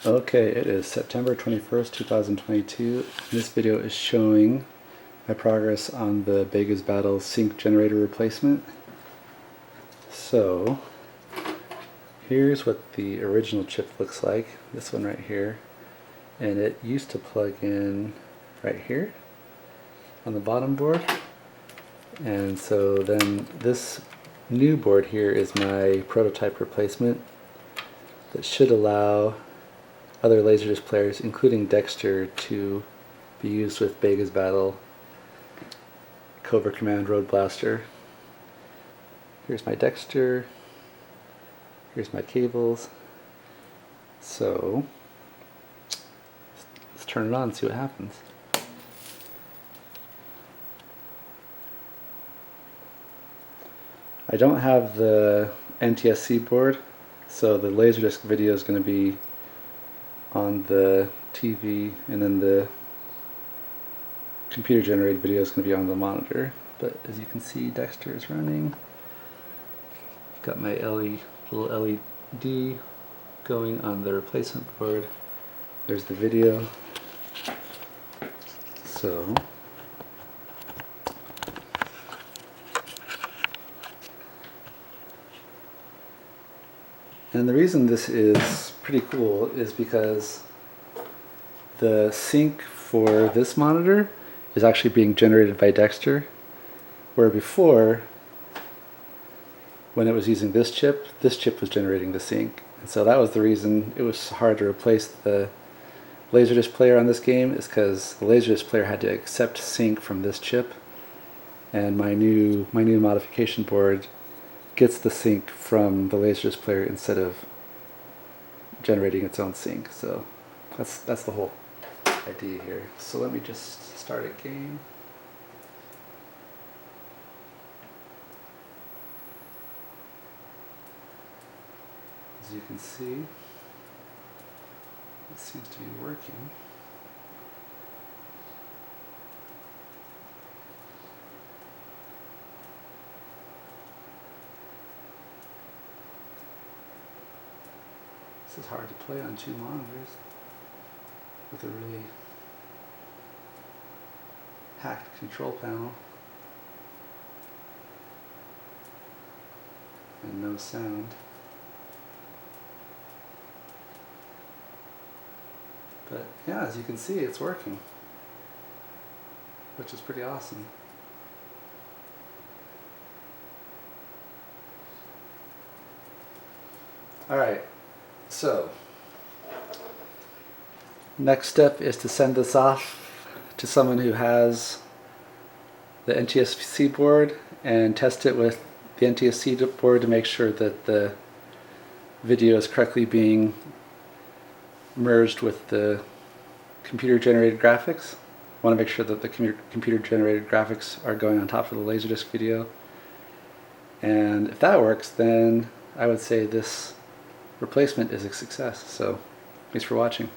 Okay, it is September 21st, 2022. This video is showing my progress on the Bega's Battle sync generator replacement. So, here's what the original chip looks like, this one right here. And it used to plug in right here on the bottom board. And so then this new board here is my prototype replacement that should allow other Laserdisc players, including Dexter, to be used with Bega's Battle, Cobra Command, Road Blaster. Here's my Dexter, here's my cables. So let's turn it on and see what happens. I don't have the NTSC board, so the Laserdisc video is going to be on the TV, and then the computer generated video is going to be on the monitor. But as you can see, Dexter is running. Got my little LED going on the replacement board. There's the video. So and the reason this is pretty cool is because the sync for this monitor is actually being generated by Dexter, where before, when it was using this chip was generating the sync. And so that was the reason it was hard to replace the Laserdisc player on this game, is because the Laserdisc player had to accept sync from this chip, and my new modification board gets the sync from the Laserdisc player instead of generating its own sync. So that's the whole idea here. So let me just start a game. As you can see, it seems to be working. This is hard to play on two monitors with a really hacked control panel and no sound. But yeah, as you can see, it's working, which is pretty awesome. Alright, so next step is to send this off to someone who has the NTSC board and test it with the NTSC board to make sure that the video is correctly being merged with the computer generated graphics. I want to make sure that the computer generated graphics are going on top of the Laserdisc video. And if that works, then I would say this replacement is a success. So thanks for watching.